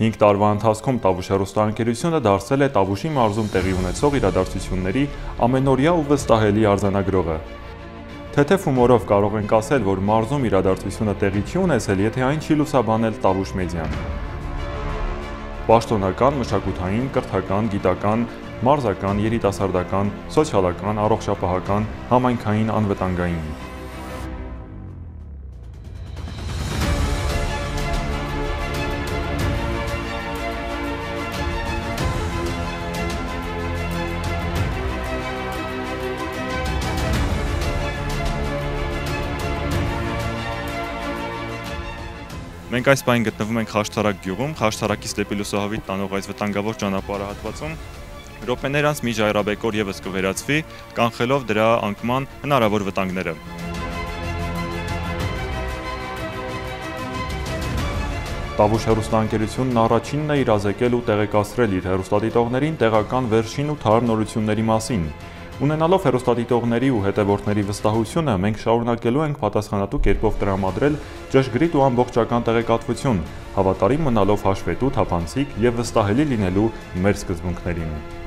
5 տարվա ընթացքում Տավուշ հեռուստաընկերությունը դարձել է Տավուշի մարզում տեղի ունեցող իրադարձությունների ամենօրյա ու վստահելի արձանագրողը։ Թեթև հումորով կարող ենք ասել, որ մարզում իրադարձությունը տեղի չի ունեցել, եթե այն չի լուսաբանել Տավուշ մեդիան։ Պաշտոնական, մշակութային, կրթական, գիտական, մարզական, երիտասարդական, սոցիալական, առողջապահական, համայնքային, անվտանգային։ Մենք այս պահին գտնվում ենք Խաշտարակ գյուղում, Խաշտարակից դեպի Լուսահովիտ տանող այս վտանգավոր ճանապարհահատվածում։ Րոպեներ անց մի ժայռաբեկոր ևս կվերածվի, կանխելով դրա անկման հնարավոր վտանգները։ Տավուշ հեռուստաընկերությունն առաջինն է իրազեկել ու տեղեկացրել իր հեռուստադիտողներին տեղական վերջին ու թարմ նորությունների մասին։ Ունենալով հեռուստադիտողների ու հետևորդների վստահությունը, մենք շարունակելու ենք պատասխանատու կերպով տրամադրել ճշգրիտ ու ամբողջական տեղեկատվություն, հավատարիմ մնալով հաշվետու, թափանցիկ և վստահելի լինելու մեր սկզբունքներին։